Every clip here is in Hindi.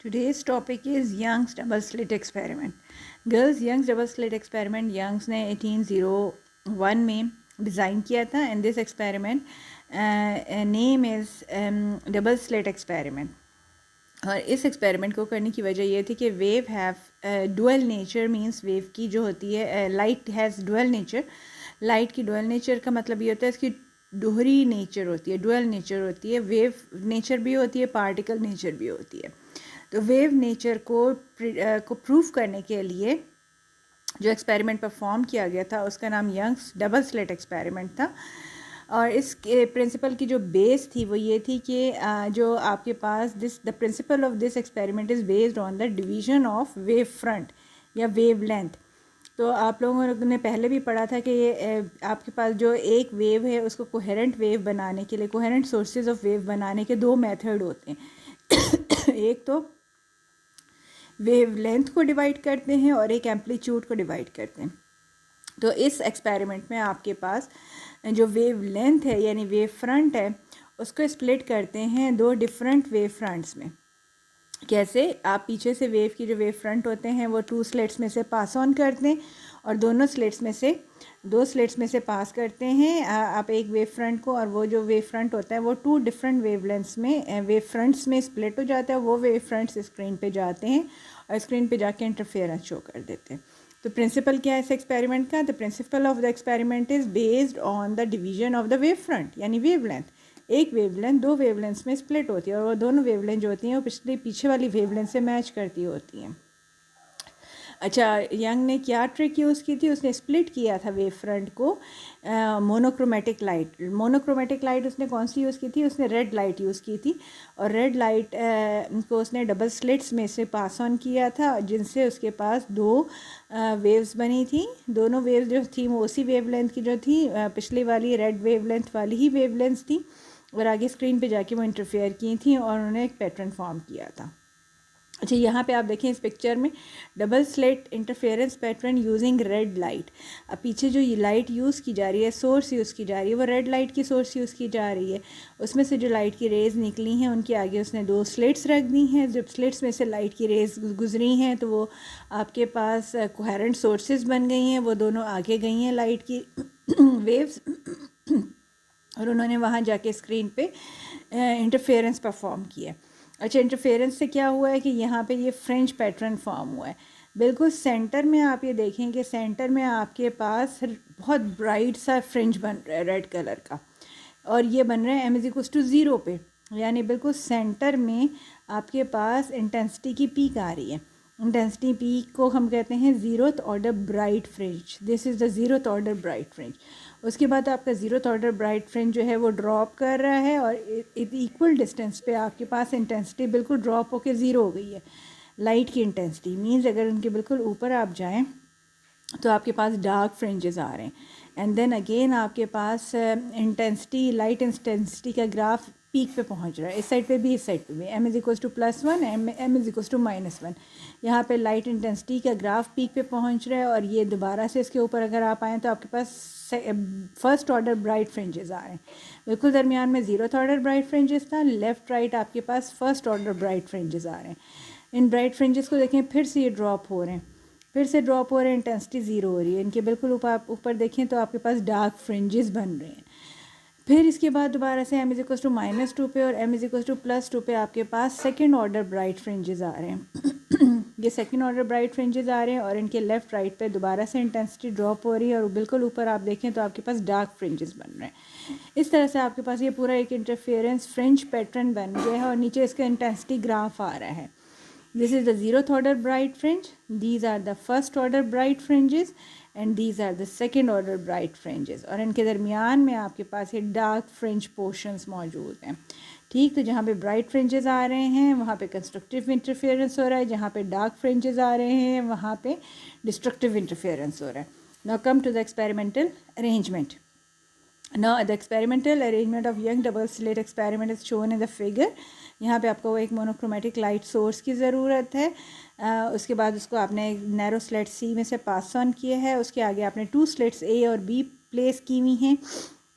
Today's topic is Young's double slit experiment. Girls, Young's double slit experiment Young's ने 1801 में डिज़ाइन किया था and this experiment name is double slit experiment. और इस एक्सपेरिमेंट को करने की वजह ये थी कि wave have dual nature means wave की जो होती है light has dual nature. Light की डुअल नेचर का मतलब ये होता है इसकी दोहरी नेचर होती है, डुअल नेचर होती है. वेव नेचर भी होती है, पार्टिकल नेचर भी होती है. तो वेव नेचर को प्रूव करने के लिए जो एक्सपेरिमेंट परफॉर्म किया गया था उसका नाम यंग्स डबल स्लिट एक्सपेरिमेंट था. और इस प्रिंसिपल की जो बेस थी वो ये थी कि जो आपके पास the principle of this experiment is based on the division of wavefront या वेव लेंथ. तो आप लोगों ने पहले भी पढ़ा था कि ये आपके पास जो एक वेव है उसको कोहेरेंट वेव बनाने के लिए, कोहेरेंट सोर्सेज ऑफ वेव बनाने के दो मेथड होते हैं. एक तो वेव लेंथ को डिवाइड करते हैं और एक एम्पलीट्यूड को डिवाइड करते हैं. तो इस एक्सपेरिमेंट में आपके पास जो वेव लेंथ है यानी वेव फ्रंट है उसको स्प्लिट करते हैं दो डिफरेंट वेव फ्रंट्स में. कैसे? आप पीछे से वेव की जो वेव फ्रंट होते हैं वो टू स्लिट्स में से पास ऑन करते हैं और दो स्लिट्स में से पास करते हैं आप एक वेव फ्रंट को, और वो जो वेव फ्रंट होता है वो टू डिफरेंट वेव लेंथ्स में वेव फ्रंट्स में स्प्लिट हो जाता है. वो वेव फ्रंट्स स्क्रीन पे जाते हैं और स्क्रीन पे जाके इंटरफेरेंस शो कर देते हैं. तो प्रिंसिपल क्या है इस एक्सपेरिमेंट का? The principle of the experiment is based on the division of the wave front यानी वेव लेंथ. एक वेवलेंथ दो वेवलेंथ्स में स्प्लिट होती है और वो दोनों वेवलेंथ जो होती हैं वो पीछे वाली वेवलेंथ से मैच करती होती हैं. अच्छा, यंग ने क्या ट्रिक यूज़ की थी? उसने स्प्लिट किया था वेव फ्रंट को मोनोक्रोमेटिक लाइट. मोनोक्रोमेटिक लाइट उसने कौन सी यूज़ की थी? उसने रेड लाइट यूज़ की थी और रेड लाइट को उसने डबल स्लिट्स में से पास ऑन किया था जिनसे उसके पास दो वेव्स बनी थी. दोनों वेव्स जो थी वो उसी वेवलेंथ की जो थी, पिछली वाली रेड वेवलेंथ वाली ही वेवलेंथ थी और आगे स्क्रीन पे जाके वो इंटरफेयर की थी और उन्होंने एक पैटर्न फॉर्म किया था. अच्छा, यहाँ पे आप देखें इस पिक्चर में double slit interference pattern using red light. अब पीछे जो ये लाइट यूज़ की जा रही है, सोर्स यूज़ की जा रही है, वो रेड लाइट की सोर्स यूज़ की जा रही है. उसमें से जो लाइट की रेज़ निकली हैं उनके आगे उसने दो स्लिट्स रख दी हैं. जब स्लिट्स में से लाइट की रेज़ गुजरी हैं तो वो आपके पास कोहेरेंट सोर्सेज बन गई हैं. वो दोनों आगे गई हैं लाइट की वेव्स और उन्होंने वहाँ जाके स्क्रीन पे इंटरफेरेंस परफॉर्म किया. अच्छा, इंटरफेरेंस से क्या हुआ है कि यहाँ पे ये फ्रेंच पैटर्न फॉर्म हुआ है. बिल्कुल सेंटर में आप ये देखें कि सेंटर में आपके पास बहुत ब्राइट सा फ्रिंज बन रहा है रेड कलर का और ये बन रहा है M is equals to zero पे, यानी बिल्कुल सेंटर में आपके पास इंटेंसिटी की पीक आ रही है. इंटेंसिटी पीक को हम कहते हैं zeroth order bright fringe. This is the zeroth order bright fringe. उसके बाद आपका ज़ीरोथ ऑर्डर ब्राइट फ्रिंज जो है वो ड्रॉप कर रहा है और इक्वल डिस्टेंस पे आपके पास इंटेंसिटी बिल्कुल ड्रॉप होकर ज़ीरो हो गई है. लाइट की इंटेंसिटी मीन्स अगर उनके बिल्कुल ऊपर आप जाएं तो आपके पास डार्क फ्रिंजेस आ रहे हैं. एंड देन अगेन आपके पास इंटेंसिटी, लाइट इंटेंसिटी का ग्राफ पीक पे पहुंच रहा है. इस साइड पे भी, इस साइड पे भी. M is equals to +1, M is equals to -1. यहाँ पे लाइट इंटेंसिटी का ग्राफ पीक पे पहुंच रहा है और ये दोबारा से इसके ऊपर अगर आप आएँ तो आपके पास फर्स्ट ऑर्डर ब्राइट फ्रिंजेस आ रहे हैं. बिल्कुल दरमियान में ज़ीरोथ ऑर्डर ब्राइट फ्रिंजेस था, लेफ़्ट राइट आपके पास फर्स्ट ऑर्डर ब्राइट फ्रिंजेस आ रहे हैं. इन ब्राइट फ्रिंजेस को देखें फिर से ये ड्रॉप हो रहे हैं, फिर से ड्रॉप हो रहे हैं, इंटेंसिटी ज़ीरो हो रही है. इनके बिल्कुल ऊपर देखें तो आपके पास डार्क फ्रिंजेस बन रहे हैं. फिर इसके बाद दोबारा से एम इज़ इक्वल्स टू -2 पे और एम इज़ इक्वल्स टू +2 पे आपके पास सेकंड ऑर्डर ब्राइट फ्रिंजेस आ रहे हैं. ये सेकंड ऑर्डर ब्राइट फ्रिंजेस आ रहे हैं और इनके लेफ़्ट राइट पे दोबारा से इंटेंसिटी ड्रॉप हो रही है और बिल्कुल ऊपर आप देखें तो आपके पास डार्क फ्रिंजेस बन रहे हैं. इस तरह से आपके पास ये पूरा एक इंटरफेरेंस फ्रिंज पैटर्न बन गया है और नीचे इसका इंटेंसिटी ग्राफ आ रहा है. This is the zeroth order bright fringe. These are the first order bright fringes and these are the second order bright fringes. और इनके दरमियान में आपके पास ये डार्क फ्रिंज पोर्शंस मौजूद हैं. ठीक, तो जहाँ पे ब्राइट फ्रिंजेस आ रहे हैं वहाँ पे कंस्ट्रक्टिव इंटरफेरेंस हो रहा है, जहाँ पे डार्क फ्रिंजेस आ रहे हैं वहाँ पे डिस्ट्रक्टिव इंटरफेरेंस हो रहा है. Now come to the experimental arrangement. Now the experimental arrangement of Young double slit experiment is shown in the figure. यहाँ पे आपको एक मोनोक्रोमेटिक लाइट सोर्स की ज़रूरत है. उसके बाद उसको आपने नैरो स्लिट सी में से पास ऑन किया है. उसके आगे आपने टू स्लिट्स ए और बी प्लेस की हुई हैं.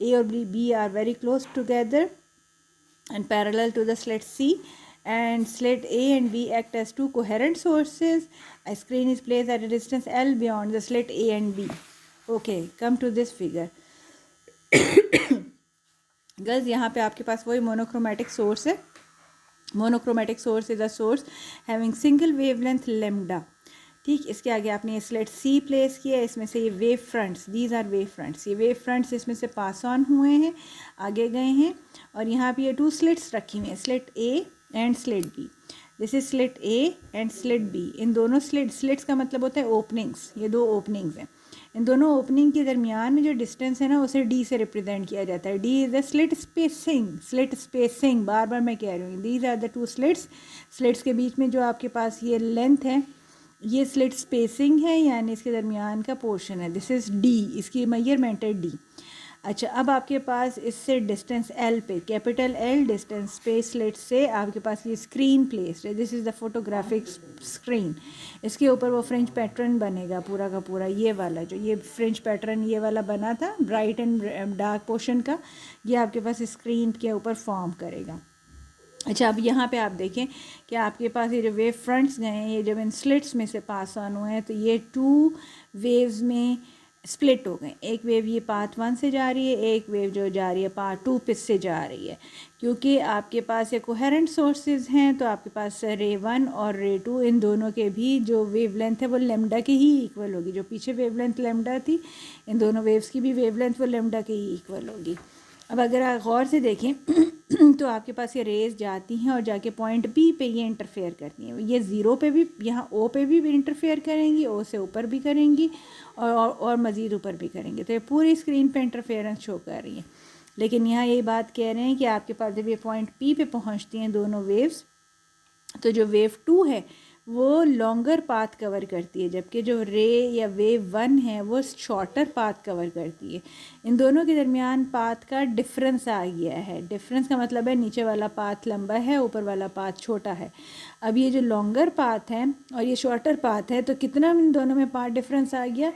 ए और B are very close together and parallel to the slit C and slit A and B act as two coherent sources. A screen is placed at a distance L beyond the slit A and B. Okay, come to this figure. Girls यहाँ पे आपके पास वही मोनोक्रोमेटिक सोर्स है. Monochromatic source is a source having single wavelength lambda. ठीक, इसके आगे आपने ये स्लेट सी प्लेस किया है. इसमें से ये wave fronts, these are wave fronts, ये वेव फ्रंट्स इसमें से पास ऑन हुए हैं, आगे गए हैं. और यहाँ पे ये टू स्लिट्स रखी हुई हैं, slit A and slit B. This is slit A and slit B. इन दोनों स्लिट्स का मतलब होता है ओपनिंग्स. ये दो ओपनिंग्स हैं. इन दोनों ओपनिंग के दरमियान में जो डिस्टेंस है ना, उसे डी से रिप्रेजेंट किया जाता है. D is the slit spacing. Slit spacing बार बार मैं कह रही हूँ. These are the two slits. Slits के बीच में जो आपके पास ये लेंथ है, ये स्लिट स्पेसिंग है, यानी इसके दरमियान का पोर्शन है. This is D. इसकी मेजरमेंट है डी. अच्छा, अब आपके पास इससे डिस्टेंस एल पे, कैपिटल एल डिस्टेंस पे स्लिट से आपके पास ये स्क्रीन प्लेस्ड है. This is the photographic screen. इसके ऊपर वो फ्रेंच पैटर्न बनेगा पूरा का पूरा. ये वाला जो ये फ्रेंच पैटर्न ये वाला बना था ब्राइट एंड डार्क पोर्शन का, ये आपके पास स्क्रीन के ऊपर फॉर्म करेगा. अच्छा, अब यहाँ पे आप देखें कि आपके पास ये जो वेव फ्रंट्स गए हैं, ये जब इन स्लिट्स में से पास ऑन हुए हैं, तो ये टू वेव्स में स्प्लिट हो गए. एक वेव ये पार्ट 1 से जा रही है, एक वेव जो जा रही है पार्ट 2 पे से जा रही है. क्योंकि आपके पास ये कोहेरेंट सोर्सेज हैं, तो आपके पास रे 1 और रे 2 इन दोनों के भी जो वेवलेंथ है वो लेमडा के ही इक्वल होगी. जो पीछे वेवलेंथ लेमडा थी, इन दोनों वेव्स की भी वेवलेंथ वो लेमडा के ही इक्वल होगी. अब अगर आप गौर से देखें तो आपके पास ये रेज जाती हैं और जाके पॉइंट बी पे ये इंटरफेयर करती हैं. ये ज़ीरो पे भी, यहाँ ओ पे भी इंटरफेयर करेंगी, ओ से ऊपर भी करेंगी और मज़ीद ऊपर भी करेंगे. तो ये पूरी स्क्रीन पे इंटरफेरेंस शो कर रही हैं. लेकिन यहाँ ये बात कह रहे हैं कि आपके पास जब ये पॉइंट पी पे पहुँचती हैं दोनों वेव्स, तो जो वेव 2 है वो लॉन्गर पाथ कवर करती है, जबकि जो रे या वेव 1 है वो शॉर्टर पाथ कवर करती है. इन दोनों के दरमियान पाथ का डिफरेंस आ गया है. डिफरेंस का मतलब है नीचे वाला पाथ लंबा है, ऊपर वाला पाथ छोटा है. अब ये जो लॉन्गर पाथ है और ये शॉर्टर पाथ है, तो कितना इन दोनों में पाथ डिफरेंस आ गया.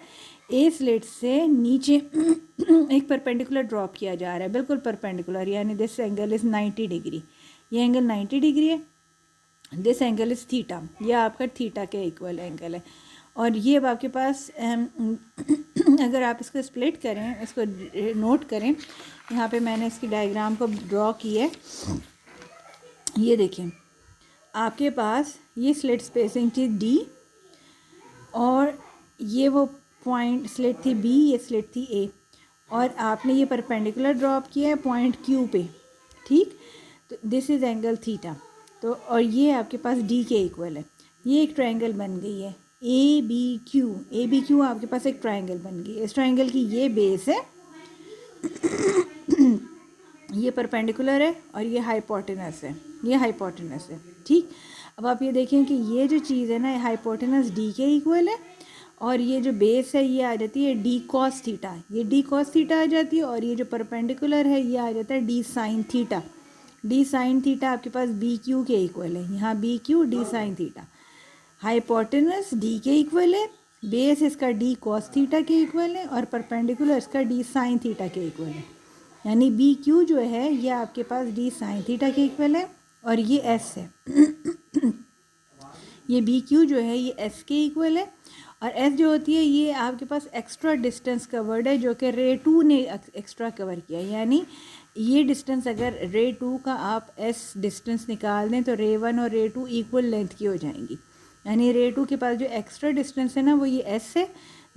ए स्लिट से नीचे एक परपेंडिकुलर ड्रॉप किया जा रहा है, बिल्कुल परपेंडिकुलर, यानी दिस एंगल इज़ 90 डिग्री. ये एंगल 90 डिग्री है. This angle is theta. यह आपका थीटा के इक्वल एंगल है. और ये अब आपके पास अगर आप इसको स्प्लिट करें, इसको नोट करें, यहाँ पे मैंने इसकी डायग्राम को ड्रॉ की है. ये देखें, आपके पास ये स्लिट स्पेसिंग थी डी, और ये वो पॉइंट स्लिट थी बी, ये स्लिट थी ए, और आपने ये परपेंडिकुलर ड्रॉप किया है पॉइंट क्यू पे. ठीक, तो दिस इज़ एंगल थीटा. तो और ये आपके पास डी के इक्वल है. ये एक ट्रायंगल बन गई है A B Q. A B Q आपके पास एक ट्रायंगल बन गई. इस ट्रायंगल की ये बेस है, ये परपेंडिकुलर है, और ये हाइपोटेनस है. ये हाइपोटेनस है. ठीक, अब आप ये देखें कि ये जो चीज़ है ना, हाइपोटेनस डी के इक्वल है, और ये जो बेस है ये आ जाती है डी कॉस थीटा. ये डी कॉस थीटा आ जाती है, और ये जो परपेंडिकुलर है ये आ जाता है D sine theta. D sine theta आपके पास बी क्यू के इक्वल है. यहाँ B Q D sine theta. Hypotenuse D के इक्वल है, बेस इसका डी कॉस थीटा के इक्वल है, और परपेंडिकुलर इसका डी साइन थीटा के इक्वल है. यानी बी क्यू जो है ये आपके पास डी साइन थीटा के इक्वल है, और ये एस है. ये बी क्यू जो है ये एस के इक्वल है, और एस जो होती है ये आपके पास एक्स्ट्रा डिस्टेंस कवर्ड है, जो कि रे 2 ने एक्स्ट्रा कवर किया. यानी ये डिस्टेंस, अगर रे 2 का आप एस डिस्टेंस निकाल दें तो रे 1 और रे 2 इक्वल लेंथ की हो जाएंगी. यानी रे 2 के पास जो एक्स्ट्रा डिस्टेंस है ना, वो ये एस है,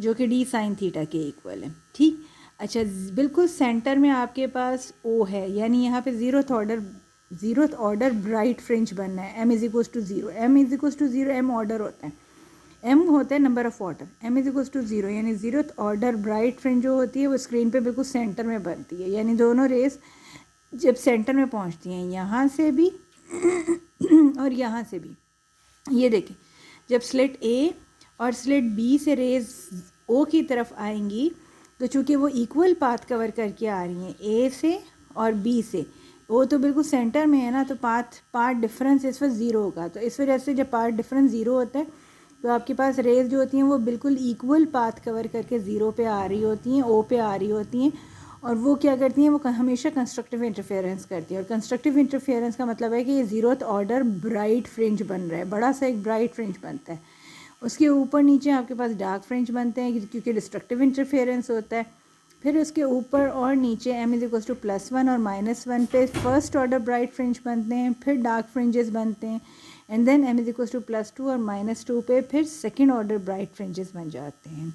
जो कि डी साइन थीटा के इक्वल है. ठीक, अच्छा, बिल्कुल सेंटर में आपके पास ओ है, यानी यहाँ पे ज़ीरोथ ऑर्डर ब्राइट फ्रिंज बनना है. M is equals to zero. M is equals to zero m order होता है. एम होता है number of order. M is equals to zero, यानी ज़ीरोथ ऑर्डर ब्राइट फ्रिंज जो होती है वो स्क्रीन पे बिल्कुल सेंटर में बनती है. यानी दोनों रेस जब सेंटर में पहुंचती हैं, यहाँ से भी और यहाँ से भी. ये देखें, जब स्लिट ए और स्लिट बी से रेज ओ की तरफ आएंगी, तो चूँकि वो इक्वल पाथ कवर करके आ रही हैं ए से और बी से, वो तो बिल्कुल सेंटर में है ना, तो पाथ डिफरेंस इस वक्त ज़ीरो होगा. तो इस वजह से जब पाथ डिफरेंस ज़ीरो होता है, तो आपके पास रेज जो होती हैं वो बिल्कुल इक्वल पाथ कवर करके ज़ीरो पे आ रही होती हैं, ओ पे आ रही होती हैं, और वो क्या करती हैं, वो हमेशा कंस्ट्रक्टिव इंटरफेरेंस करती हैं। और कंस्ट्रक्टिव इंटरफेरेंस का मतलब है कि ये ज़ीरोथ ऑर्डर ब्राइट फ्रिंज बन रहा है, बड़ा सा एक ब्राइट फ्रिंज बनता है। उसके ऊपर नीचे आपके पास डार्क फ्रिंज बनते हैं क्योंकि डिस्ट्रक्टिव इंटरफेरेंस होता है। फिर उसके ऊपर और नीचे m=+1 और -1 पे फर्स्ट ऑर्डर ब्राइट फ्रिंज बनते हैं, फिर डार्क फ्रिंजेस बनते हैं, एंड देन m=+2 और -2 पे फिर सेकेंड ऑर्डर ब्राइट फ्रिंजेस बन जाते हैं।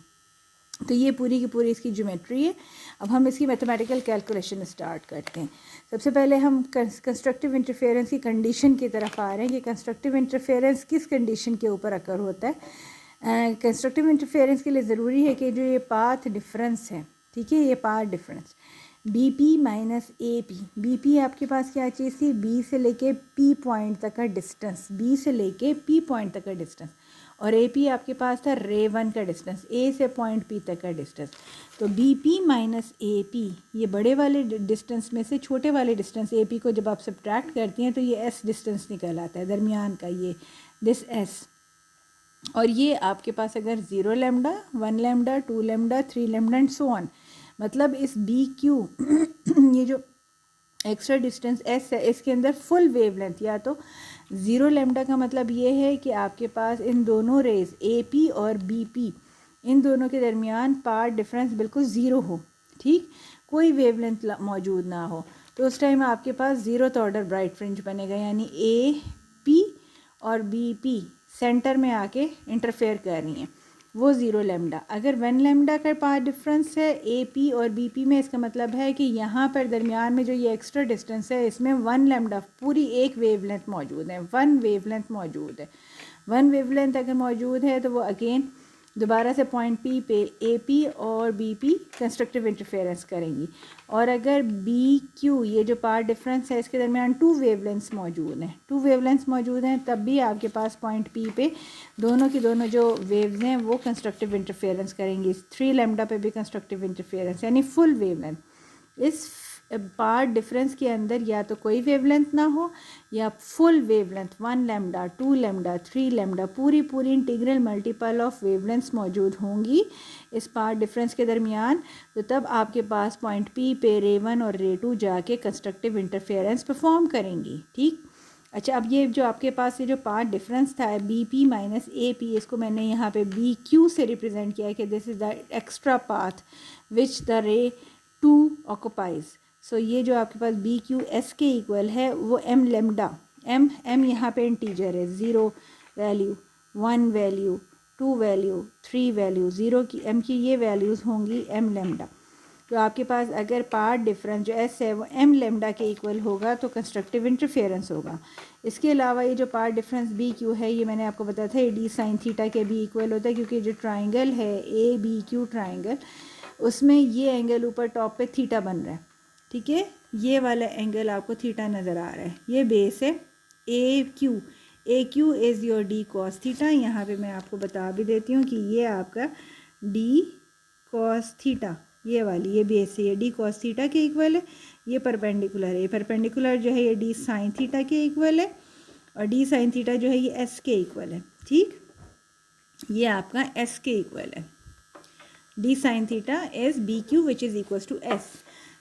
तो ये पूरी की पूरी इसकी ज्योमेट्री है। अब हम इसकी मैथमेटिकल कैलकुलेशन स्टार्ट करते हैं। सबसे पहले हम कंस्ट्रक्टिव इंटरफेरेंस की कंडीशन की तरफ आ रहे हैं कि कंस्ट्रक्टिव इंटरफेरेंस किस कंडीशन के ऊपर अकर होता है। कंस्ट्रक्टिव इंटरफेरेंस के लिए ज़रूरी है कि जो ये पाथ डिफरेंस है, ठीक है, ये path difference BP minus AP, BP आपके पास क्या चीज़ थी, B से लेके P पॉइंट तक का डिस्टेंस, B से लेके P पॉइंट तक का डिस्टेंस, और AP आपके पास था रे 1 का डिस्टेंस, A से पॉइंट P तक का डिस्टेंस। तो BP माइनस AP, ये बड़े वाले डिस्टेंस में से छोटे वाले डिस्टेंस AP को जब आप सब्ट्रैक्ट करती हैं तो ये S डिस्टेंस निकल आता है दरमियान का, ये दिस S। और ये आपके पास अगर 0 lambda, 1 lambda, 2 lambda, 3 lambda and so on, मतलब इस BQ ये जो एक्स्ट्रा डिस्टेंस S है इसके अंदर फुल वेवलेंथ, या तो 0 लैम्डा का मतलब ये है कि आपके पास इन दोनों रेज AP और BP, इन दोनों के दरमियान पाथ डिफरेंस बिल्कुल ज़ीरो हो, ठीक, कोई वेवलेंथ मौजूद ना हो, तो उस टाइम आपके पास 0th ऑर्डर ब्राइट फ्रिंज बनेगा, यानी AP और BP सेंटर में आके इंटरफेयर कर रही हैं, वो 0 लैम्डा। अगर 1 लैम्डा का पाथ डिफरेंस है AP और BP में, इसका मतलब है कि यहाँ पर दरमियान में जो ये एक्स्ट्रा डिस्टेंस है इसमें 1 लैम्डा, पूरी एक वेवलेंथ मौजूद है, 1 वेवलेंथ मौजूद है। 1 वेवलेंथ अगर मौजूद है तो वो अगेन दोबारा से पॉइंट P पे AP और BP कंस्ट्रक्टिव इंटरफेरेंस करेंगी। और अगर BQ, ये जो पाथ डिफरेंस है इसके दरमियान 2 वेवलेंथ्स मौजूद हैं, 2 वेवलेंथ्स मौजूद हैं, तब भी आपके पास पॉइंट P पे दोनों की दोनों जो वेव्स हैं वो कंस्ट्रक्टिव इंटरफेरेंस करेंगी। 3 लैम्डा पे भी कंस्ट्रक्टिव इंटरफेरेंस, यानी फुल वेवलेंथ। इस पाथ डिफरेंस के अंदर या तो कोई वेवलेंथ ना हो या full wavelength 1 lambda, 2 lambda, 3 lambda, पूरी इंटीग्रल मल्टीपल ऑफ वेवलेंथ्स मौजूद होंगी इस पाथ डिफरेंस के दरमियान। तो तब आपके पास पॉइंट P पे रे 1 और रे 2 जाके कंस्ट्रक्टिव इंटरफेरेंस परफॉर्म करेंगी, ठीक। अच्छा, अब ये जो आपके पास ये जो पाथ डिफरेंस था BP माइनस AP, इसको मैंने यहाँ पे BQ से रिप्रेजेंट किया है कि this is the extra path which the रे 2 ऑक्युपाइज। सो ये जो आपके पास BQS के इक्वल है वो M लैम्डा, M यहाँ पे इंटीजर है, 0 वैल्यू, 1 वैल्यू, 2 वैल्यू, 3 वैल्यू, 0 की M की ये वैल्यूज़ होंगी M लैम्डा। तो आपके पास अगर पाथ डिफरेंस जो S है वो M लैम्डा के इक्वल होगा तो कंस्ट्रक्टिव इंटरफेरेंस होगा। इसके अलावा ये जो पाथ डिफरेंस BQ है, ये मैंने आपको बताया था ये D साइन थीटा के भी इक्वल होता है, क्योंकि जो ट्राइंगल है ABQ ट्राइंगल, उसमें ये एंगल ऊपर टॉप पे थीटा बन रहा है, ठीक है, ये वाला एंगल आपको थीटा नज़र आ रहा है, ये बेस है AQ is your D cos theta. यहाँ पे मैं आपको बता भी देती हूँ कि ये आपका D कॉस थीटा, ये वाली ये बेस है, ये D कॉस थीटा के इक्वल है, ये परपेंडिकुलर है, ये परपेंडिकुलर जो है ये D साइन थीटा के इक्वल है, और D साइन थीटा जो है ये S के इक्वल है, ठीक, ये आपका S के इक्वल है। D sine theta is BQ which is equals to S।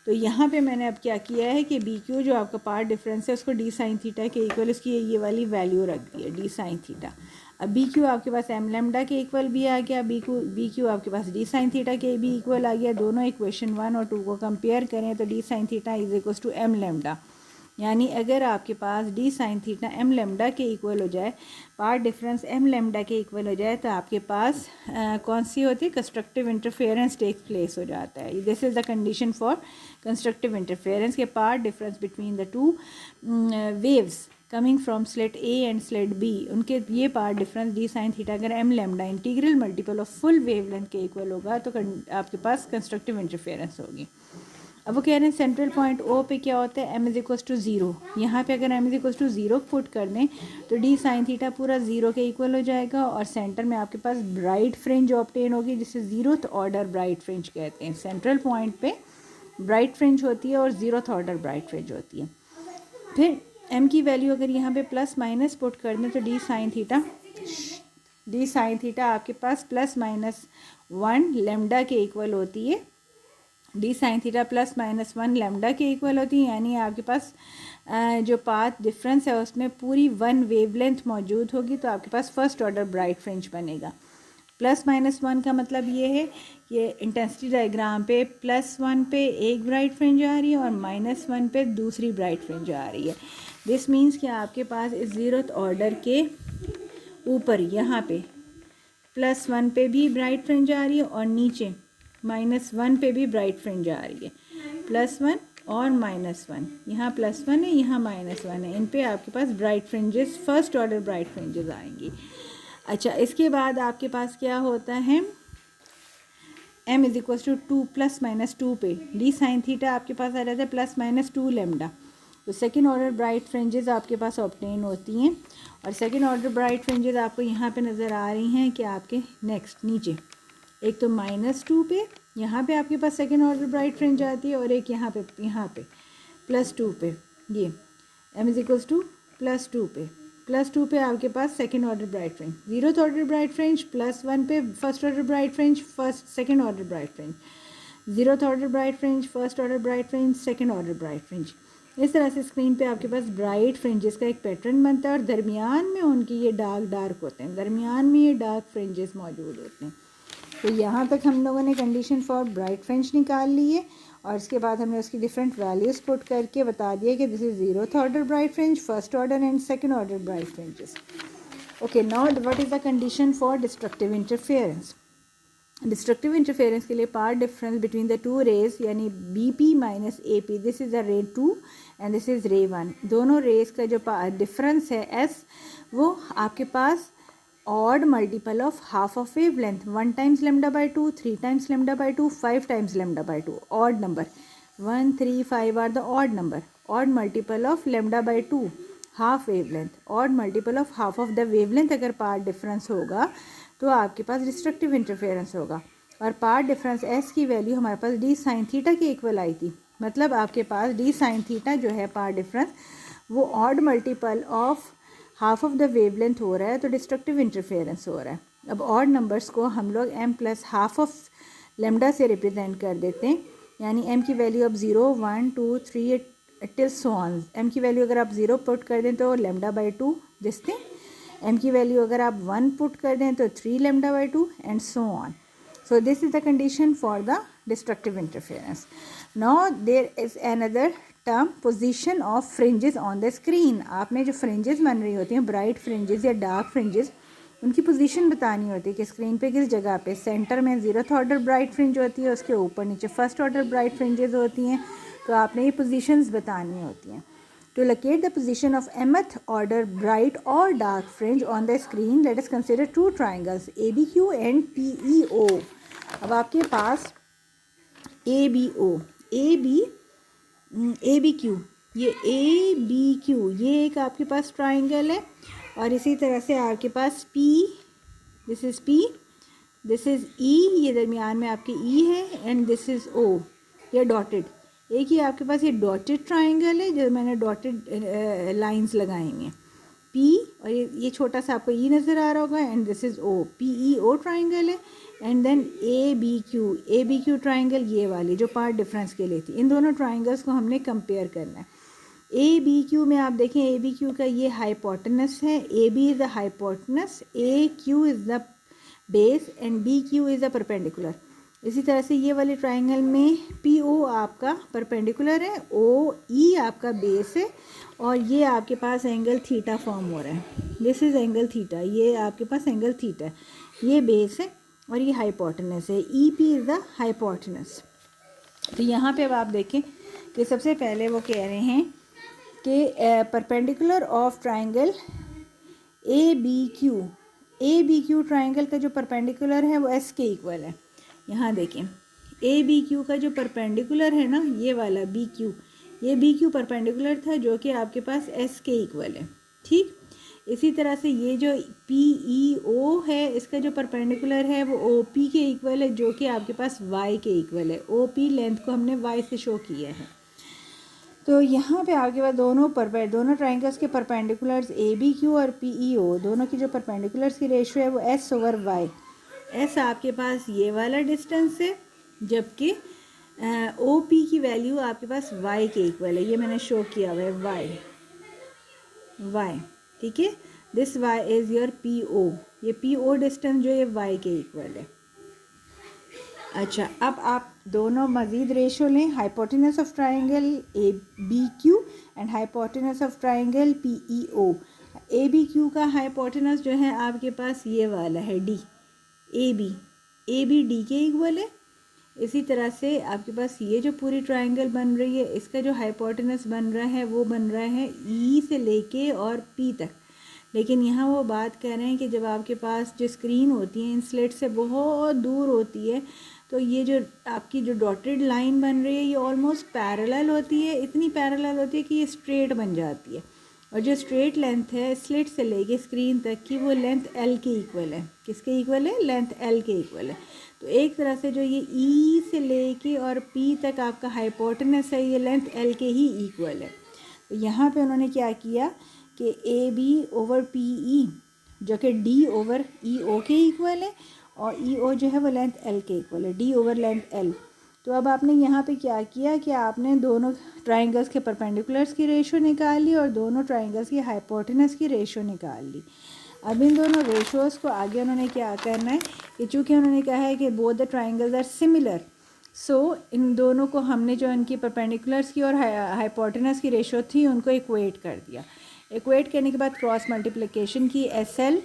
तो यहाँ पे मैंने अब क्या किया है कि BQ जो आपका पाथ डिफरेंस है उसको D साइन थीटा के इक्वल, उसकी ये वाली वैल्यू रख दी है, D साइन थीटा। अब BQ आपके पास M लैम्डा के इक्वल भी आ गया, BQ आपके पास D साइन थीटा के भी इक्वल आ गया। दोनों इक्वेशन 1 और 2 को कंपेयर करें तो D sine theta is equals to M lambda, यानी अगर आपके पास D sine theta M lambda के इक्वल हो जाए, पाथ डिफरेंस M लैम्डा के इक्वल हो जाए, तो आपके पास कौन सी होती है, कंस्ट्रक्टिव इंटरफेरेंस टेक प्लेस हो जाता है। This is the condition for constructive interference के path difference between the two waves coming from slit A and slit B, उनके ये path difference D sine theta अगर M lambda integral multiple of full wavelength के इक्वल होगा तो आपके पास कंस्ट्रक्टिव इंटरफेरेंस होगी। अब वो कह रहे हैं सेंट्रल पॉइंट O पे क्या होता है, M=0। यहाँ पे अगर M=0 पुट कर दें तो D साइन थीटा पूरा 0 के इक्वल हो जाएगा, और सेंटर में आपके पास ब्राइट फ्रिंज ऑब्टेन होगी जिसे 0th ऑर्डर ब्राइट फ्रिंज कहते हैं। सेंट्रल पॉइंट पे ब्राइट फ्रिंज होती है और 0th ऑर्डर ब्राइट फ्रिंज होती है। फिर M की वैल्यू अगर यहाँ पे प्लस माइनस पुट कर दें तो D साइन थीटा आपके पास +-1 लैम्डा के इक्वल होती है, D sine theta plus minus one lambda के इक्वल होती है, यानी आपके पास जो पाथ डिफरेंस है उसमें पूरी वन वेवलेंथ मौजूद होगी, तो आपके पास फर्स्ट ऑर्डर ब्राइट फ्रिंज बनेगा। प्लस माइनस वन का मतलब ये है, ये इंटेंसिटी डायग्राम पे प्लस वन पे एक ब्राइट फ्रिंज आ रही है और माइनस वन पे दूसरी ब्राइट फ्रिंज आ रही है। दिस मीन्स कि आपके पास इस ज़ीरोथ ऑर्डर के ऊपर यहाँ पे प्लस वन पे भी ब्राइट फ्रिंज आ रही है और नीचे माइनस वन पे भी ब्राइट फ्रिंज आ रही है। प्लस वन और माइनस वन, यहाँ प्लस वन है, यहाँ माइनस वन है, इन पे आपके पास bright fringes, first order bright fringes आएंगी। अच्छा, इसके बाद आपके पास क्या होता है, m is equal to two plus minus two पे डी साइन थीटा आपके पास आ जाता है प्लस माइनस टू लेमडा। तो सेकेंड ऑर्डर ब्राइट फ्रिंजेस आपके पास ऑब्टेन होती हैं, और सेकेंड ऑर्डर ब्राइट फ्रिंजेस आपको यहाँ पे नज़र आ रही हैं कि आपके नेक्स्ट नीचे एक तो माइनस टू पे, यहाँ पे आपके पास सेकेंड ऑर्डर ब्राइट फ्रिंज आती है, और एक यहाँ पे प्लस टू पे, ये m is equals to plus two पे आपके पास second order bright fringe, zeroth order bright fringe plus one पे first order bright fringe, first second order bright fringe, zeroth order bright fringe, first order bright fringe, second order bright fringe. इस तरह से स्क्रीन पे आपके पास ब्राइट फ्रिंजेस का एक पैटर्न बनता है, और दरमियान में उनकी ये डार्क होते हैं, दरमियान में ये डार्क फ्रिंजेस मौजूद होते हैं। तो यहाँ तक हम लोगों ने कंडीशन फॉर ब्राइट फ्रिंज निकाल ली है, और इसके बाद हमने उसकी डिफरेंट वैल्यूज़ पुट करके बता दिया कि this is zeroth order bright fringe, first order and second order bright fringes. Okay, now what is the condition for destructive interference. Destructive interference के लिए path difference between the two rays, यानी B P minus A P, this is the ray two and this is ray one, दोनों रेज का जो डिफरेंस है एस, वो आपके पास odd multiple of half of wavelength, 1 times lambda by 2, 3 times lambda by 2, 5 times lambda by 2, odd number 1, 3, 5 are the odd number, odd multiple of lambda by 2, half wavelength, odd multiple of half of the wavelength. अगर पार्ट डिफरेंस होगा तो आपके पास डिस्ट्रक्टिव इंटरफेरेंस होगा, और पार्ट डिफरेंस एस की वैल्यू हमारे पास डी साइन थीटा के इक्वल आई थी, मतलब आपके पास डी साइन थीटा जो है पार्ट डिफरेंस वो odd multiple of half of the wavelength हो रहा है, तो डिस्ट्रक्टिव इंटरफेरेंस हो रहा है। अब ऑड नंबर्स को हम लोग m plus half of lambda से रिप्रेजेंट कर देते हैं, यानी m की वैल्यू अब 0, 1, 2, 3 टिल सो ऑन, m की वैल्यू अगर आप 0 पुट कर दें तो लेमडा बाई 2 जिसते, m की वैल्यू अगर आप 1 पुट कर दें तो 3 lambda by 2 and so on. So this is the condition for the destructive interference. Now there is another term, position of fringes on the screen. आपने जो fringes बन रही होती हैं, bright fringes या dark fringes, उनकी पोजीशन बतानी होती है कि स्क्रीन पे किस जगह पे, सेंटर में जीरोथ ऑर्डर ब्राइट फ्रिंज होती है, उसके ऊपर नीचे फर्स्ट ऑर्डर ब्राइट फ्रिंजेस होती हैं, तो आपने ये पोजीशंस बतानी होती हैं। To locate the position of mth order bright or dark fringe on the screen, let us consider two triangles ABQ and PEO. अब आपके पास ABQ, ये ABQ, ये एक आपके पास ट्राइंगल है, और इसी तरह से आपके पास P, this is P, this is E, ये दरमियान में आपके E है, एंड दिस इज़ O, ये डॉटेड, एक ही आपके पास ये डॉटेड ट्राइंगल है जो मैंने डॉटेड लाइंस लगाई हैं, P, और ये छोटा सा आपको E नज़र आ रहा होगा, and this is O, PEO triangle है, एंड देन ABQ ट्राइंगल, ये वाली जो पार्ट डिफरेंस के लिए थी। इन दोनों ट्राइंगल्स को हमने कंपेयर करना है। ABQ में आप देखें, ABQ का ये हाइपोटेनस है, AB is the hypotenuse, AQ is the base and BQ is the perpendicular. इसी तरह से ये वाले ट्राइंगल में PO आपका परपेंडिकुलर है, OE आपका बेस है, और ये आपके पास एंगल थीटा फॉर्म हो रहा है, दिस इज़ एंगल थीटा, ये आपके पास एंगल थीटा है, ये बेस है और ये हाइपोटेनस है, EP इज़ द हाइपोटेनस। तो यहाँ पे अब आप देखें कि सबसे पहले वो कह रहे हैं कि perpendicular of triangle ABQ triangle का जो परपेंडिकुलर है वो S के इक्वल है। यहाँ देखें ABQ का जो परपेंडिकुलर है ना, ये वाला BQ, ये BQ परपेंडिकुलर था जो कि आपके पास S के इक्वल है, ठीक। इसी तरह से ये जो PEO है, इसका जो परपेंडिकुलर है वो OP के इक्वल है, जो कि आपके पास Y के इक्वल है। OP लेंथ को हमने Y से शो किया है। तो यहाँ पे आपके पास दोनों ट्राइंगल्स के परपेंडिकुलर्स ABQ और PEO, दोनों की जो परपेंडिकुलर्स की रेशियो है वो S/Y। S आपके पास ये वाला डिस्टेंस है, जबकि ओ पी की वैल्यू आपके पास y के इक्वल है, ये मैंने शो किया हुआ है y, ठीक है। This y is your P O, ये पी ओ डिस्टेंस जो है y के इक्वल है। अच्छा, अब आप दोनों मज़ीद रेशो लें, hypotenuse of triangle A B Q and hypotenuse of triangle P E O. A B Q का हाइपोटेनस जो है आपके पास ये वाला है डी, ए बी डी के इक्वल है। इसी तरह से आपके पास ये जो पूरी ट्राइंगल बन रही है, इसका जो हाइपोटेनस बन रहा है वो बन रहा है ई से लेके और पी तक। लेकिन यहाँ वो बात कर रहे हैं कि जब आपके पास जो स्क्रीन होती है इन स्लेट से बहुत दूर होती है, तो ये जो आपकी जो डॉटेड लाइन बन रही है ये ऑलमोस्ट पैरेलल होती है, इतनी पैरेलल होती है कि ये स्ट्रेट बन जाती है। और जो स्ट्रेट लेंथ है स्लिट से लेके स्क्रीन तक की, वो लेंथ एल के इक्वल है। किसके इक्वल है? लेंथ एल के इक्वल है। तो एक तरह से जो ये ई से लेके और पी तक आपका हाइपोटेनस है, ये लेंथ एल के ही इक्वल है। तो यहाँ पे उन्होंने क्या किया कि A B over P E जो कि डी ओवर ई ओ के इक्वल है, और ई ओ जो है वो लेंथ एल के इक्वल है, डी ओवर लेंथ एल। तो अब आपने यहाँ पे क्या किया कि आपने दोनों ट्राइंगल्स के परपेंडिकुलर्स की रेशो निकाल ली और दोनों ट्राइंगल्स की हाइपोटेनस की रेशो निकाल ली। अब इन दोनों रेशोज़ को आगे उन्होंने क्या करना है कि चूँकि उन्होंने कहा है कि both the triangles are similar, so इन दोनों को हमने जो इनकी परपेंडिकुलर्स की और हाइपोटेनस की रेशो थी उनको इक्वेट कर दिया। इक्वेट करने के बाद क्रॉस मल्टीप्लिकेशन की, S L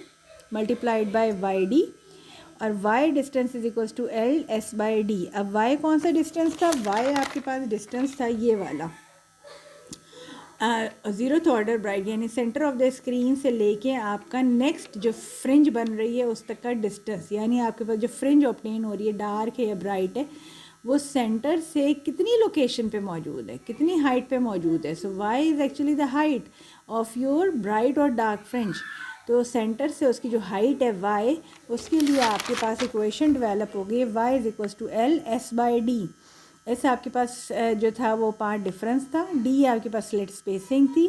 multiplied by Y D, और y distance is equals to L S by D. अब y कौन सा डिस्टेंस था? y आपके पास डिस्टेंस था ये वाला, ज़ीरोथ ऑर्डर ब्राइट, यानी सेंटर ऑफ द स्क्रीन से लेके आपका नेक्स्ट जो फ्रिंज बन रही है उस तक का डिस्टेंस, यानी आपके पास जो फ्रिंज ऑब्टेन हो रही है, डार्क है या ब्राइट है, वो सेंटर से कितनी लोकेशन पे मौजूद है, कितनी हाइट पे मौजूद है। सो y is actually the height of your bright और डार्क फ्रिंज। तो सेंटर से उसकी जो हाइट है y, उसके लिए आपके पास इक्वेशन डेवलप हो गई, y is equals to L S by D. ऐसे आपके पास जो था वो पार्ट डिफरेंस था, डी आपके पास स्लिट स्पेसिंग थी,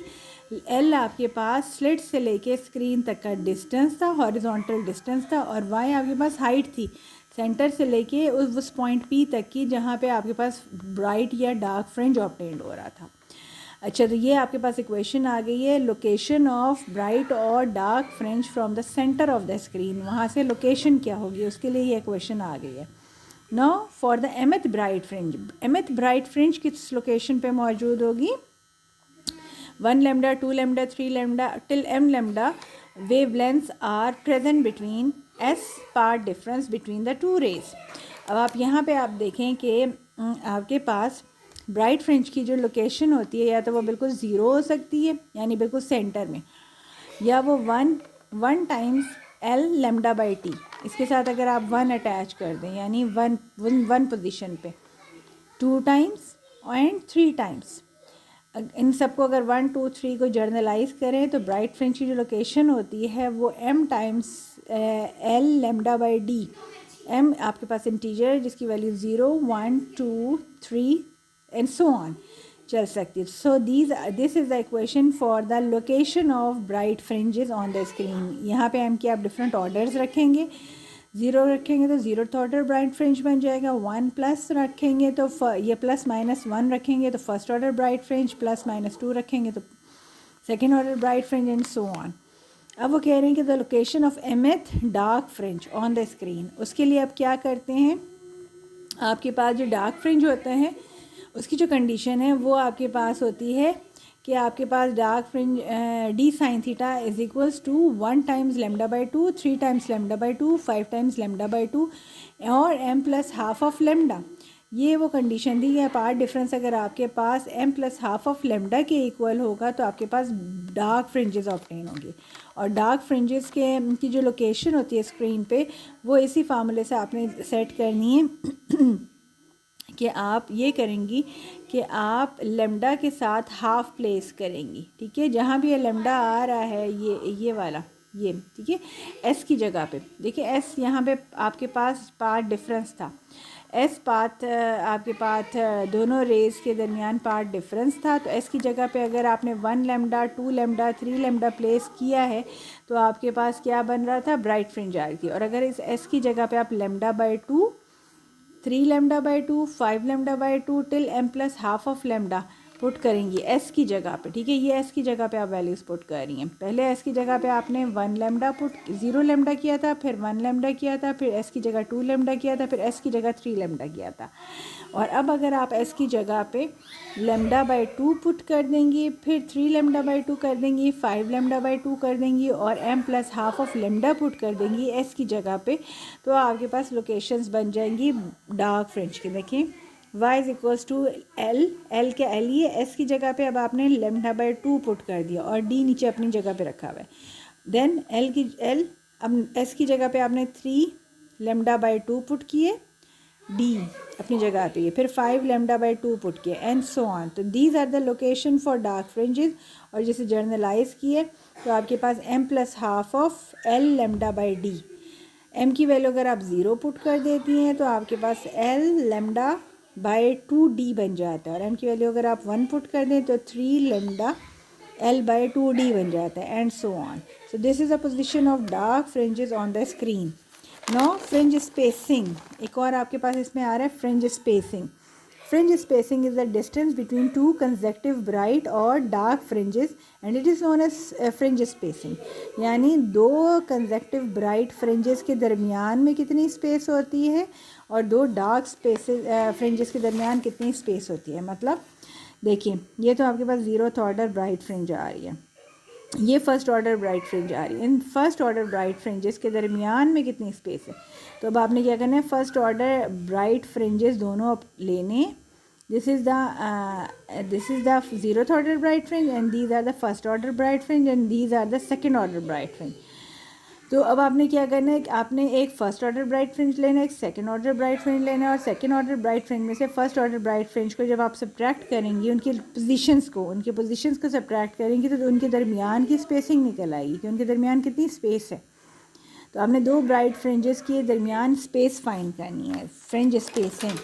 एल आपके पास स्लिट से लेके स्क्रीन तक का डिस्टेंस था, हॉरिजॉन्टल डिस्टेंस था, और वाई आपके पास हाइट थी सेंटर से लेके उस पॉइंट पी तक की जहाँ पे आपके पास ब्राइट या डार्क फ्रिंज ऑब्टेन्ड हो रहा था। अच्छा, तो ये आपके पास इक्वेशन आ गई है, लोकेशन ऑफ ब्राइट और dark fringe from the centre of the screen. वहाँ से लोकेशन क्या होगी उसके लिए ये इक्वेशन आ गई है। Now for the mth bright fringe, mth bright fringe किस लोकेशन पे मौजूद होगी? 1 lambda, 2 lambda, 3 lambda till m lambda wavelengths are present between s part difference between the two rays। अब आप यहाँ पे आप देखें कि आपके पास ब्राइट फ्रिंज की जो लोकेशन होती है या तो वो बिल्कुल ज़ीरो हो सकती है यानी बिल्कुल सेंटर में, या वो one times L lambda by T, इसके साथ अगर आप 1 अटैच कर दें यानी वन पोजीशन पे, 2 टाइम्स एंड 3 टाइम्स। इन सबको अगर 1 2 3 को जर्नलाइज करें तो ब्राइट फ्रिंज की जो लोकेशन होती है वो m times L lambda by D. m आपके पास इंटीजर है जिसकी वैल्यू 0 1 2 3 एंड सो ऑन चल सकती है। सो this is the equation for the location of bright fringes on the screen. यहाँ पे m के आप डिफरेंट ऑर्डर्स रखेंगे, 0 रखेंगे तो ज़ीरोथ ऑर्डर ब्राइट फ्रिंज बन जाएगा, 1 प्लस रखेंगे तो ये प्लस माइनस 1 रखेंगे तो first order bright fringe, plus minus 2 रखेंगे तो second order bright fringe and so on. अब वो कह रहे हैं कि the location of एमथ dark fringe on the screen, उसके लिए अब क्या करते हैं, आपके पास जो डार्क फ्रिंज होता है उसकी जो कंडीशन है वो आपके पास होती है कि आपके पास dark fringe D sine theta is equals to 1 times lambda by 2, 3 times lambda by 2, 5 times lambda by 2 और m plus half of lambda. ये वो कंडीशन दी है, पार्ट डिफरेंस अगर आपके पास m plus half of lambda के इक्वल होगा तो आपके पास डार्क फ्रिंजेस ऑब्टेन होंगे। और डार्क फ्रिंजेस के की जो लोकेशन होती है स्क्रीन पे वो इसी फार्मूले से आपने सेट करनी है कि आप ये करेंगी कि आप लेमडा के साथ हाफ प्लेस करेंगी, ठीक है। जहाँ भी ये लेमडा आ रहा है ये वाला ये, ठीक है, एस की जगह पे देखिए, एस यहाँ पे आपके पास पार्ट डिफरेंस था, एस पाथ आपके पाथ दोनों रेस के दरमियान पार्ट डिफरेंस था, तो एस की जगह पे अगर आपने 1 लेमडा 2 लेमडा 3 लेमडा प्लेस किया है तो आपके पास क्या बन रहा था, ब्राइट फ्रिंज आ रही थी। और अगर इस एस की जगह पे आप lambda by 2 3 lambda by 2, 5 lambda by 2 till m plus half of lambda put करेंगी s की जगह पे, ठीक है। ये s की जगह पे आप वैल्यूज़ पुट कर रही हैं। पहले s की जगह पे आपने 1 लेमडा पुट 0 लेमडा किया था, फिर 1 लेमडा किया था, फिर s की जगह 2 लेमडा किया था, फिर s की जगह 3 लेमडा किया था। और अब अगर आप s की जगह पे लेमडा बाई 2 पुट कर देंगी, फिर 3 लेमडा बाई 2 कर देंगी, 5 लेमडा बाई 2 कर देंगी और m plus half of lambda put कर देंगी s की जगह पे, तो आपके पास लोकेशंस बन जाएंगी डार्क फ्रिंज की। देखिए y is equals to l के l, ये s की जगह पे अब आपने लेमडा बाई 2 पुट कर दिया और d नीचे अपनी जगह पे रखा हुआ है। देन l अब s की जगह पे आपने 3 लेमडा बाई 2 पुट किए, d अपनी जगह पे है, फिर 5 लेमडा बाई 2 पुट किए एंड सो ऑन। तो these are the location for dark fringes. और जिसे जर्नलाइज किए तो आपके पास m plus half of l lambda by d, m की वैल्यू अगर आप 0 पुट कर देती हैं तो आपके पास l लेमडा बाई 2d बन जाता है, और m की वैल्यू अगर आप 1 पुट कर दें तो 3 लेमडा l बाई 2d बन जाता है and so on. So this is the position of dark fringes on the screen. Now fringe spacing, एक और आपके पास इसमें आ रहा है fringe spacing. Fringe spacing is the distance between two consecutive bright और dark fringes and it is known as fringe spacing. यानी दो कंसेक्टिव ब्राइट फ्रिंजेस के दरमियान में कितनी स्पेस होती है और दो डार्क स्पेसेस फ्रिंजेस के दरमियान कितनी स्पेस होती है। मतलब देखिए ये तो आपके पास 0th ऑर्डर ब्राइट फ्रिंज आ रही है, ये फर्स्ट ऑर्डर ब्राइट फ्रिंज आ रही है। In first order bright fringes के दरमियान में कितनी स्पेस है, तो अब आपने क्या करना है, फर्स्ट ऑर्डर ब्राइट फ्रिंजेस दोनों लेने। This is the 0th order bright fringe and these are the first order bright fringe and these are the second order bright fringe. तो अब आपने क्या करना है, आपने एक फर्स्ट ऑर्डर ब्राइट फ्रिंज लेना है, एक सेकंड ऑर्डर ब्राइट फ्रिंज लेना है, और सेकंड ऑर्डर ब्राइट फ्रिंज में से फर्स्ट ऑर्डर ब्राइट फ्रिंज को जब आप सब्ट्रैक्ट करेंगी, उनकी पोजीशंस को सब्ट्रैक्ट करेंगी तो उनके दरमियान की स्पेसिंग निकल आएगी कि उनके दरमियान कितनी स्पेस है। तो आपने दो ब्राइट फ्रिंजेस के दरमियान स्पेस फाइंड करनी है, फ्रिंज स्पेसिंग।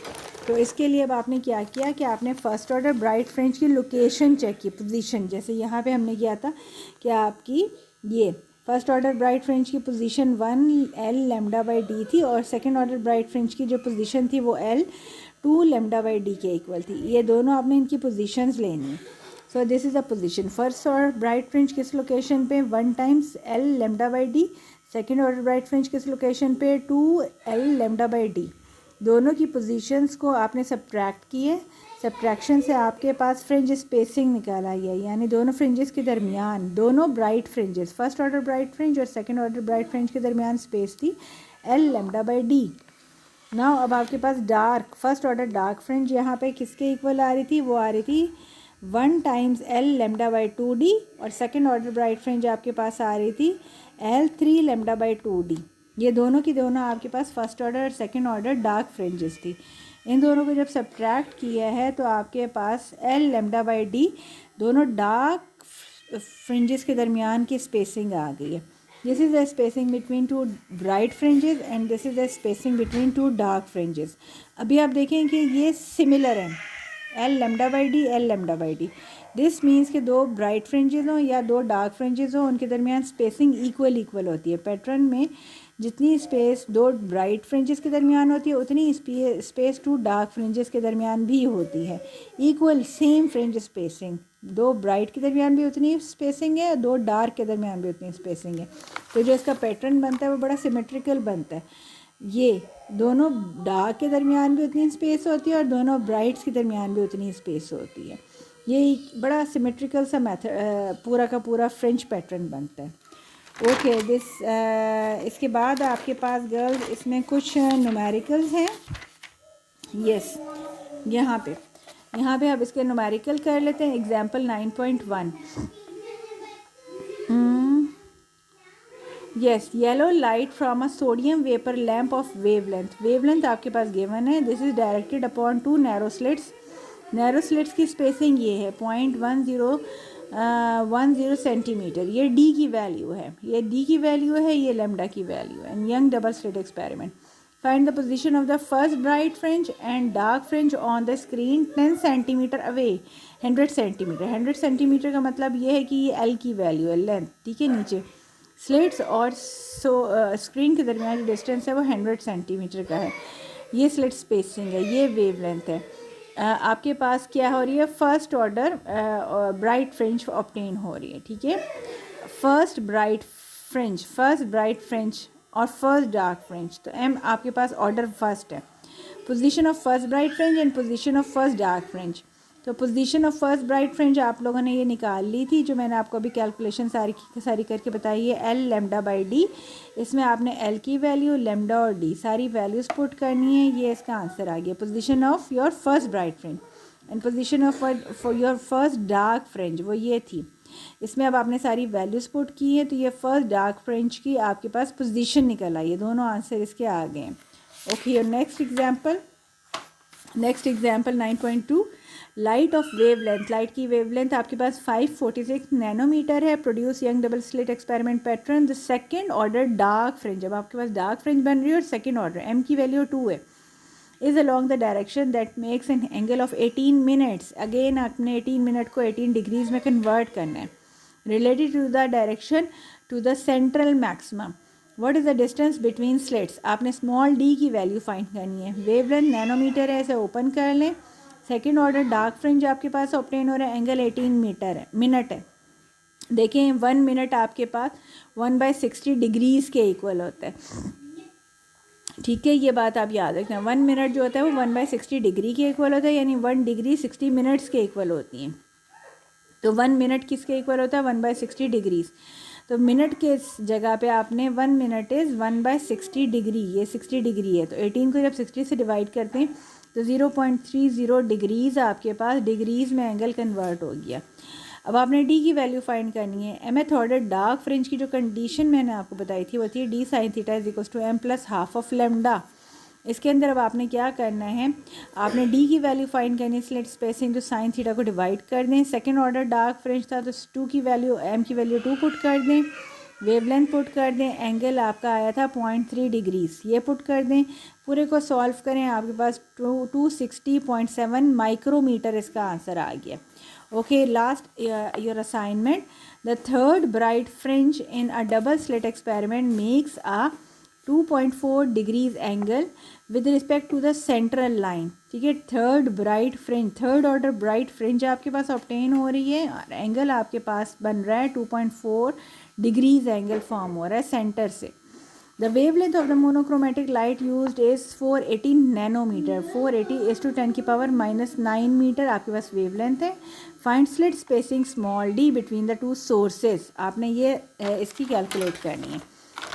तो इसके लिए अब आपने क्या किया कि आपने फर्स्ट ऑर्डर ब्राइट फ्रिंज की लोकेशन चेक की, पोजीशन। जैसे यहाँ पे हमने किया था कि आपकी ये फर्स्ट ऑर्डर ब्राइट फ्रिंज की position 1 l lambda by D थी और सेकंड ऑर्डर ब्राइट फ्रिंज की जो पोजीशन थी वो l 2 लेमडा बाई डी के इक्वल थी। ये दोनों आपने इनकी पोजीशंस लेनी है। सो this is the position. First order bright fringe किस लोकेशन पे 1 times l lambda by D, second order bright fringe किस लोकेशन पे 2 l लेमडा बाई डी। दोनों की पोजीशंस को आपने सब्ट्रैक्ट किए, सब्ट्रैक्शन से आपके पास फ्रिंज स्पेसिंग निकाल आई है, यानी दोनों फ्रिंजेस के दरमियान, दोनों bright fringes first order bright fringe और सेकंड ऑर्डर ब्राइट फ्रिंज के दरमियान स्पेस थी l lambda by D. Now अब आपके पास dark first order dark fringe यहाँ पे किसके इक्वल आ रही थी, वो आ रही थी 1 times l lambda by 2d, और सेकेंड ऑर्डर ब्राइट फ्रिंज आपके पास आ रही थी l 3 लेमडा बाई 2d। ये दोनों की दोनों आपके पास फर्स्ट ऑर्डर और सेकेंड ऑर्डर डार्क फ्रिंजेस थी। इन दोनों को जब सब्ट्रैक्ट किया है तो आपके पास l लेमडा बाई डी दोनों डार्क फ्रिंजेस के दरमियान की स्पेसिंग आ गई है। This is the spacing between two bright fringes and this is the spacing between two dark fringes. अभी आप देखें कि ये सिमिलर हैं, l lambda by D l lambda by D. This means कि दो ब्राइट फ्रिंजेस हों या दो डार्क फ्रिंजेस हों, उनके दरमियान स्पेसिंग इक्वल होती है। पैटर्न में जितनी स्पेस दो ब्राइट फ्रिंजेस के दरमियान होती है उतनी स्पेस टू डार्क फ्रिंजेस के दरमियान भी होती है। इक्वल सेम फ्रिंज स्पेसिंग, दो ब्राइट के दरमियान भी उतनी स्पेसिंग है, दो डार्क के दरमियान भी उतनी स्पेसिंग है। तो जो इसका पैटर्न बनता है वो बड़ा सिमेट्रिकल बनता है। ये दोनों डार्क के दरमियान भी उतनी स्पेस होती है और दोनों ब्राइट्स के दरमियान भी उतनी स्पेस होती है। ये बड़ा सिमेट्रिकल सा मेथड पूरा का पूरा फ्रिंज पैटर्न बनता है। ओके इसके बाद आपके पास गर्ल्स इसमें कुछ न्यूमेरिकल्स हैं। यस यहाँ पे अब इसके न्यूमेरिकल कर लेते हैं। Example 9.1 yes yellow light from a sodium vapour lamp of wavelength आपके पास गिवन है। This is directed upon 2 narrow slits की स्पेसिंग ये है 0.10 सेंटीमीटर। ये डी की वैल्यू है, ये लेमडा की वैल्यू है। And young double slit experiment, find the position of the first bright fringe and dark fringe on the screen 10 centimetre away 100 centimetre. 100 centimetre का मतलब ये है कि ये एल की वैल्यू है, लेंथ, ठीक है। नीचे स्लिट्स और स्क्रीन के दरमियान जो डिस्टेंस है वो 100 सेंटीमीटर का है। ये स्लिट स्पेसिंग है, ये वेवलेंथ है। आपके पास क्या हो रही है, first order bright fringe obtain हो रही है, ठीक है। फर्स्ट ब्राइट फ्रिंज और फर्स्ट डार्क फ्रिंज, तो एम आपके पास ऑर्डर फर्स्ट है। Position of first bright fringe and position of first dark fringe. तो position of first bright fringe आप लोगों ने ये निकाल ली थी, जो मैंने आपको अभी कैलकुलेशन सारी करके बताई है, एल लेमडा बाई डी। इसमें आपने एल की वैल्यू, लेमडा और डी सारी वैल्यूज़ पुट करनी है, ये इसका आंसर आ गया। Position of your first bright fringe and position of for your first dark fringe वो ये थी। इसमें अब आपने सारी वैल्यूज़ पुट की है, तो ये फर्स्ट डार्क फ्रिंज की आपके पास पोजीशन निकल आई है। दोनों आंसर इसके आ गए हैं। Okay, your next example 9.2, light of wavelength. Light की वेवलेंथ आपके पास 546 नैनोमीटर है। Produce young double slit experiment pattern the second order dark fringe. जब आपके पास डार्क फ्रिंज बन रही है और सेकेंड ऑर्डर, एम की वैल्यू 2 है, is along the direction that makes an angle of 18 minutes. Again आपने 18 मिनट को 18 डिग्रीज में कन्वर्ट करना है। Related to the direction to the central maximum, what is the distance between slits. आपने स्मॉल डी की वैल्यू फाइंड करनी है। वेवलेंथ नैनोमीटर है, इसे ओपन कर लें। सेकेंड ऑर्डर डार्क फ्रिंज आपके पास ऑब्टेन हो रहा है, एंगल 18 मिनट है। देखें 1 मिनट आपके पास 1/60 डिग्रीज़ के इक्वल होता है, ठीक है। ये बात आप याद रखना, 1 मिनट जो होता है वो 1/60 डिग्री के इक्वल होता है, यानी 1 डिग्री 60 मिनट्स के इक्वल होती हैं। तो 1 मिनट किसके इक्वल होता है, 1/60 डिग्रीज़। तो मिनट के इस जगह पे आपने 1 मिनट इज़ 1/60 डिग्री, ये 60 डिग्री है, तो 18 को जब 60 से डिवाइड करते हैं तो 0.30 डिग्रीज़ आपके पास डिग्रीज़ में एंगल कन्वर्ट हो गया। अब आपने डी की वैल्यू फाइंड करनी है। एम एथ ऑर्डर डार्क फ्रिंज की जो कंडीशन मैंने आपको बताई थी वो थी D sine theta is equal to M plus half of lambda. इसके अंदर अब आपने क्या करना है, आपने डी की वैल्यू फाइंड करनी है, स्लिट स्पेसिंग तो साइन थीटा को डिवाइड कर दें। सेकंड ऑर्डर डार्क फ्रिंज था तो 2 की वैल्यू, एम की वैल्यू 2 पुट कर दें, वेवलेंथ पुट कर दें, एंगल आपका आया था 0.3 डिग्रीज, ये पुट कर दें। पूरे को सॉल्व करें, आपके पास 260.7 माइक्रोमीटर इसका आंसर आ गया। Okay, last your assignment, the third bright fringe in a double slit experiment makes a 2.4 degrees angle with respect to the central line, ठीक है। थर्ड ऑर्डर ब्राइट फ्रिंज आपके पास ऑब्टेन हो रही है और एंगल आपके पास बन रहा है 2.4 डिग्रीज एंगल फॉर्म हो रहा है सेंटर से। The wavelength of the monochromatic light used is 480 nanometre, 480 is to 10⁻⁹ metre आपके पास वेवलेंथ है। Find slit spacing small D between the 2 sources, आपने ये इसकी कैलकुलेट करनी है।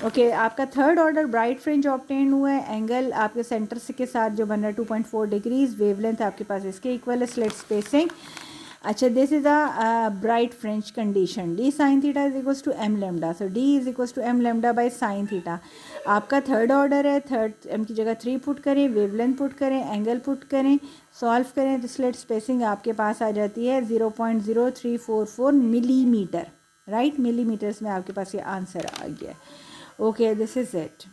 ओके, आपका third order bright fringe obtain हुआ है, एंगल आपके सेंटर से के साथ जो बन रहा है 2.4 डिग्रीज, वेवलेंथ आपके पास इसके इक्वल है, स्लिट स्पेसिंग। अच्छा, this is a bright fringe condition, D sine theta is equals to M lambda, so D is equals to M lambda by sine theta. आपका थर्ड ऑर्डर है, थर्ड एम की जगह 3 पुट करें, वेवलेंथ पुट करें, एंगल पुट करें, सॉल्व करें तो स्लिट स्पेसिंग आपके पास आ जाती है 0.0344 मिलीमीटर, राइट। मिलीमीटर्स में आपके पास ये आंसर आ गया। Okay, this is it.